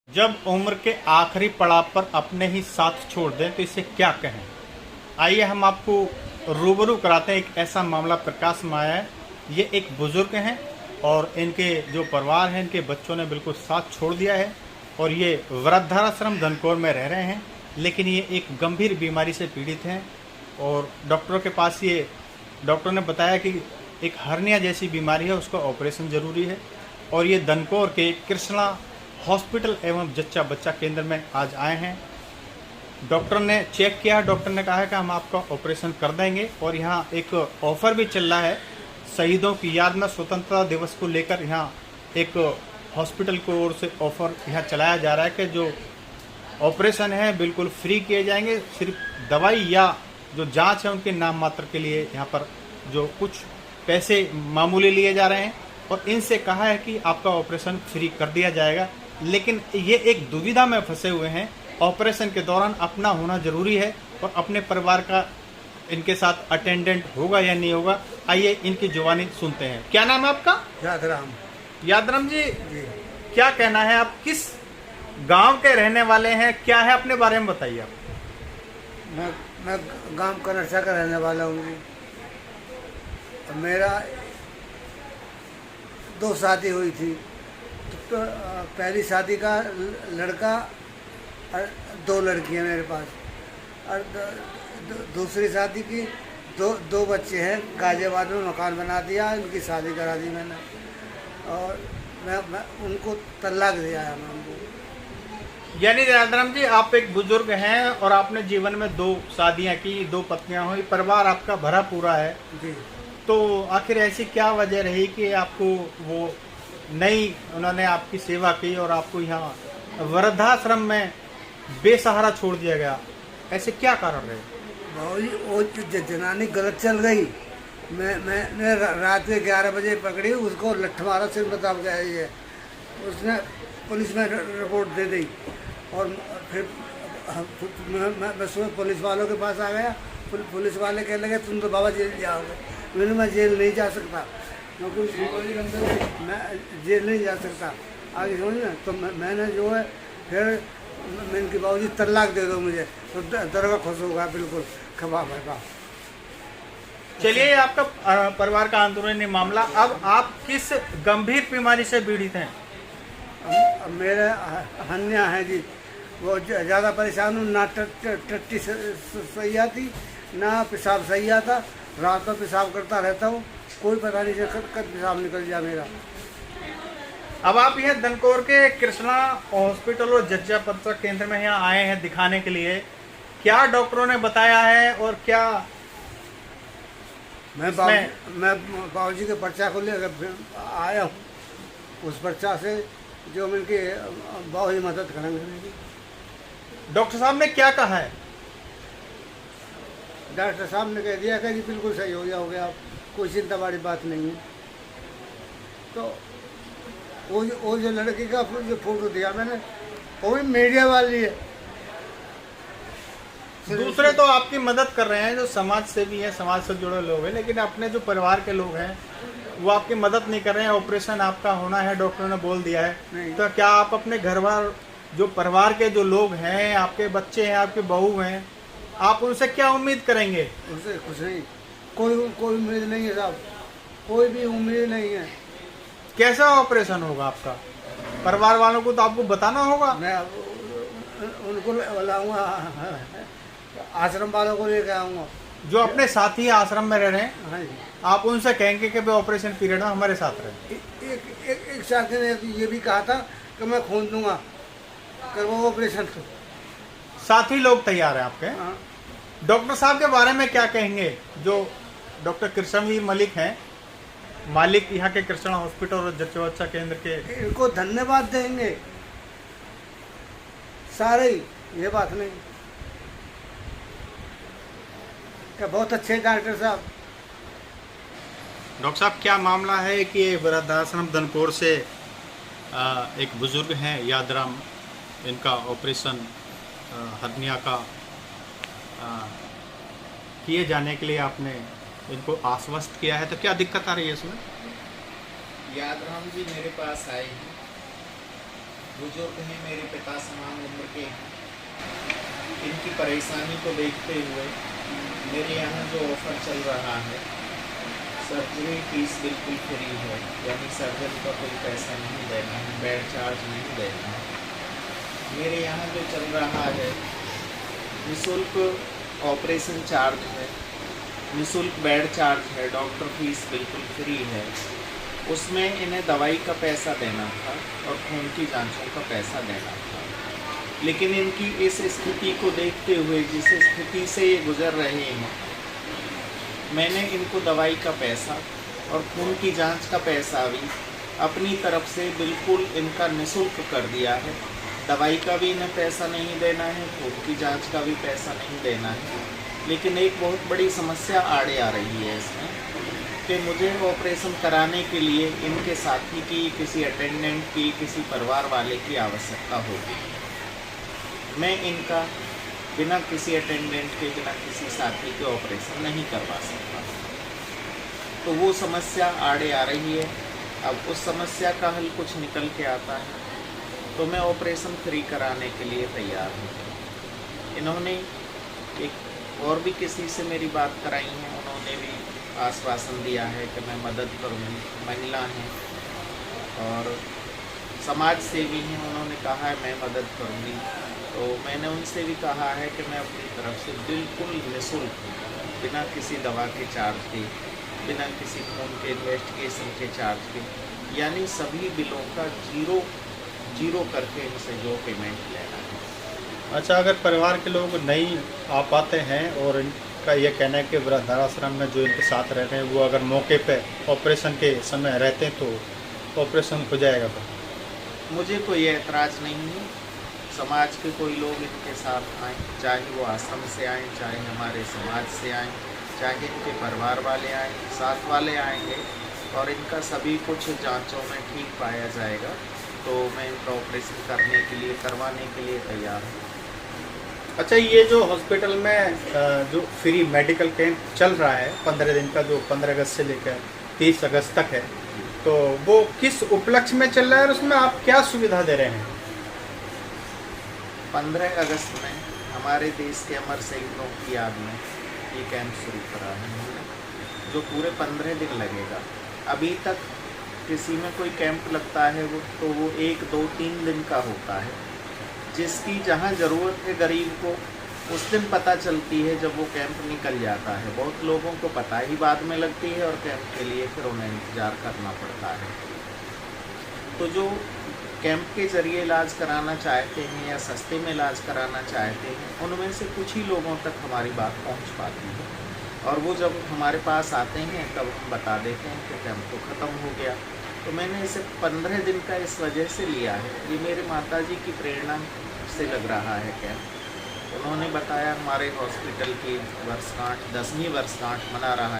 जब उम्र के आखिरी पड़ाव पर अपने ही साथ छोड़ दें तो इसे क्या कहें। आइए हम आपको रूबरू कराते हैं। एक ऐसा मामला प्रकाश में आया है। ये एक बुजुर्ग हैं और इनके जो परिवार है, इनके बच्चों ने बिल्कुल साथ छोड़ दिया है और ये वृद्धाश्रम धनकौर में रह रहे हैं, लेकिन ये एक गंभीर बीमारी से पीड़ित हैं और डॉक्टरों के पास ये डॉक्टर ने बताया कि एक हर्निया जैसी बीमारी है, उसका ऑपरेशन ज़रूरी है। और ये धनकौर के कृष्णा हॉस्पिटल एवं जच्चा बच्चा केंद्र में आज आए हैं। डॉक्टर ने चेक किया, डॉक्टर ने कहा है कि हम आपका ऑपरेशन कर देंगे। और यहाँ एक ऑफ़र भी चल रहा है, शहीदों की याद में स्वतंत्रता दिवस को लेकर यहाँ एक हॉस्पिटल की ओर से ऑफ़र यहाँ चलाया जा रहा है कि जो ऑपरेशन है बिल्कुल फ्री किए जाएंगे। सिर्फ दवाई या जो जांच है उनके नाम मात्र के लिए यहाँ पर जो कुछ पैसे मामूली लिए जा रहे हैं और इनसे कहा है कि आपका ऑपरेशन फ्री कर दिया जाएगा। लेकिन ये एक दुविधा में फंसे हुए हैं, ऑपरेशन के दौरान अपना होना ज़रूरी है और अपने परिवार का इनके साथ अटेंडेंट होगा या नहीं होगा। आइए इनकी जुबानी सुनते हैं। क्या नाम है आपका? यादराम। यादराम जी, क्या कहना है, आप किस गांव के रहने वाले हैं, क्या है अपने बारे में बताइए आप। मैं गांव कनरसा का रहने वाला हूँ जी। मेरा 2 शादी हुई थी। तो पहली शादी का लड़का और 2 लड़कियाँ मेरे पास, और दूसरी शादी की दो बच्चे हैं। गाजियाबाद में मकान बना दिया, उनकी शादी करा दी मैंने और मैं उनको तलाक दिया है मैं उनको। यानी यादराम जी, आप एक बुजुर्ग हैं और आपने जीवन में 2 शादियां की, 2 पत्नियां हुई, परिवार आपका भरा पूरा है जी। तो आखिर ऐसी क्या वजह रही कि आपको वो नहीं, उन्होंने आपकी सेवा की और आपको यहाँ वृद्धाश्रम में बेसहारा छोड़ दिया गया, ऐसे क्या कारण रहे? भाई वो जनानी गलत चल गई। मैं रात के 11 बजे पकड़ी, उसको लठ मारा, सिर बता गया ये। उसने पुलिस में रिपोर्ट दे दी और फिर मैं सुबह पुलिस वालों के पास आ गया। पुलिस वाले कहने लगे तुम तो बाबा जेल जाओगे। मैंने मैं जेल नहीं जा सकता, क्योंकि मैं जेल नहीं जा सकता। आगे समझ ना, तो मैंने जो है फिर मैंने कि बाबूजी तलाक दे दो मुझे, तो दरगाह खुश होगा बिल्कुल खबा भरवा। चलिए, आपका परिवार का अंदरूनी मामला। अब आप किस गंभीर बीमारी से पीड़ित हैं? मेरे हन्या है जी, वो ज़्यादा परेशान हूँ। ना टट्टी सही आती, ना पेशाब सही आता। रात में पेशाब करता रहता हूँ, कोई पता नहीं कब पेशाब निकल जाए मेरा। अब आप यह धनकौर के कृष्णा हॉस्पिटल और जच्चा बच्चा केंद्र में यहाँ आए हैं दिखाने के लिए, क्या डॉक्टरों ने बताया है और क्या? मैं बाबूजी के पर्चा को लेकर आया हूँ। उस पर्चा से जो मिलके बहुत ही मदद करेंगे। डॉक्टर साहब ने क्या कहा है? डॉक्टर साहब ने कह दिया कि जी बिल्कुल सही हो गया, आप कोई चिंता वाली बात नहीं है। तो वो जो लड़की का जो फोटो दिया मैंने, वो भी मीडिया वाली है। दूसरे तो आपकी मदद कर रहे हैं, जो समाज सेवी हैं, समाज से जुड़े लोग हैं, लेकिन अपने जो परिवार के लोग हैं वो आपकी मदद नहीं कर रहे हैं। ऑपरेशन आपका होना है, डॉक्टर ने बोल दिया है। तो क्या आप अपने घर बार जो परिवार के जो लोग हैं, आपके बच्चे हैं, आपके बहू हैं, आप उनसे क्या उम्मीद करेंगे? उनसे कुछ नहीं, कोई उम्मीद नहीं है साहब, कोई भी उम्मीद नहीं है। कैसा ऑपरेशन होगा आपका? परिवार वालों को तो आपको बताना होगा। मैं उनको बुलाऊंगा, आश्रम वालों को लेकर आऊँगा जो अपने साथी आश्रम में रह रहे हैं। हाँ, आप उनसे कहेंगे कि भाई ऑपरेशन पीरियड में हमारे साथ रहे। एक साथी ने ये भी कहा था कि मैं खून दूंगा, करवाओ ऑपरेशन। साथी लोग तैयार हैं आपके। हाँ। डॉक्टर साहब के बारे में क्या कहेंगे, जो डॉक्टर कृष्णवीर मलिक हैं, मालिक यहाँ के कृष्णा हॉस्पिटल और जच्चा बच्चा केंद्र के? इनको धन्यवाद देंगे सारे ही, ये बात नहीं क्या बहुत अच्छे डॉक्टर साहब। डॉक्टर साहब, क्या मामला है कि वृद्धाश्रम धनकौर से एक बुजुर्ग हैं यादराम, इनका ऑपरेशन हर्निया का किए जाने के लिए आपने इनको आश्वस्त किया है, तो क्या दिक्कत आ रही है इसमें? यादराम जी मेरे पास आए बुजुर्ग हैं, मेरे पिता समान उम्र के हैं। इनकी परेशानी को देखते हुए मेरे यहाँ जो ऑफ़र चल रहा है, सर्जरी फीस बिल्कुल फ्री है, यानी सर्जरी का कोई पैसा नहीं देना है, बेड चार्ज नहीं देना है। मेरे यहाँ जो चल रहा है, निःशुल्क ऑपरेशन चार्ज है, निःशुल्क बेड चार्ज है, डॉक्टर फीस बिल्कुल फ्री है। उसमें इन्हें दवाई का पैसा देना था और खून की जांचों का पैसा देना था, लेकिन इनकी इस स्थिति को देखते हुए, जिस स्थिति से ये गुजर रहे हैं, मैंने इनको दवाई का पैसा और खून की जांच का पैसा भी अपनी तरफ से बिल्कुल इनका निःशुल्क कर दिया है। दवाई का भी इन्हें पैसा नहीं देना है, खून की जांच का भी पैसा नहीं देना है। लेकिन एक बहुत बड़ी समस्या आड़े आ रही है इसमें कि मुझे ऑपरेशन कराने के लिए इनके साथी की, किसी अटेंडेंट की, किसी परिवार वाले की आवश्यकता होगी। मैं इनका बिना किसी अटेंडेंट के, बिना किसी साथी के ऑपरेशन नहीं करवा सकता। तो वो समस्या आड़े आ रही है। अब उस समस्या का हल कुछ निकल के आता है तो मैं ऑपरेशन फ्री कराने के लिए तैयार हूँ। इन्होंने एक और भी किसी से मेरी बात कराई है, उन्होंने भी आश्वासन दिया है कि मैं मदद करूँगी। महिला हैं और समाज सेवी हैं, उन्होंने कहा है मैं मदद करूँगी। तो मैंने उनसे भी कहा है कि मैं अपनी तरफ से बिल्कुल निःशुल्क, बिना किसी दवा के चार्ज के, बिना किसी खून के इन्वेस्टिगेशन के चार्ज के, यानी सभी बिलों का जीरो करके इनसे जो पेमेंट लेना है। अच्छा, अगर परिवार के लोग नहीं आ पाते हैं और इनका ये कहना है कि वृद्धाश्रम में जो इनके साथ रह रहे हैं वो अगर मौके पे ऑपरेशन के समय रहते हैं तो ऑपरेशन हो जाएगा? तो मुझे कोई एतराज़ नहीं है। समाज के कोई लोग इनके साथ आएँ, चाहे वो आश्रम से आएँ, चाहे हमारे समाज से आएँ, चाहे इनके परिवार वाले आएँ, साथ वाले आएंगे और इनका सभी कुछ जांचों में ठीक पाया जाएगा तो मैं इनका ऑपरेशन करवाने के लिए तैयार हूँ। अच्छा, ये जो हॉस्पिटल में जो फ्री मेडिकल कैंप चल रहा है 15 दिन का, जो 15 अगस्त से लेकर 30 अगस्त तक है, तो वो किस उपलक्ष्य में चल रहा है और उसमें आप क्या सुविधा दे रहे हैं? 15 अगस्त में हमारे देश के अमर शहीदों की याद में ये कैंप शुरू करा है हमने, जो पूरे 15 दिन लगेगा। अभी तक किसी में कोई कैंप लगता है वो 1, 2, 3 दिन का होता है। जिसकी जहाँ ज़रूरत है गरीब को, उस दिन पता चलती है जब वो कैंप निकल जाता है। बहुत लोगों को पता ही बाद में लगती है और कैंप के लिए फिर उन्हें इंतज़ार करना पड़ता है। तो जो कैंप के ज़रिए इलाज कराना चाहते हैं या सस्ते में इलाज कराना चाहते हैं, उनमें से कुछ ही लोगों तक हमारी बात पहुंच पाती है और वो जब हमारे पास आते हैं तब हम बता देते हैं कि कैंप तो ख़त्म हो गया। तो मैंने इसे 15 दिन का इस वजह से लिया है, ये मेरे माताजी की प्रेरणा से लग रहा है कैंप। उन्होंने बताया हमारे हॉस्पिटल की वर्षगांठ 10वीं वर्षगांठ मना रहा है।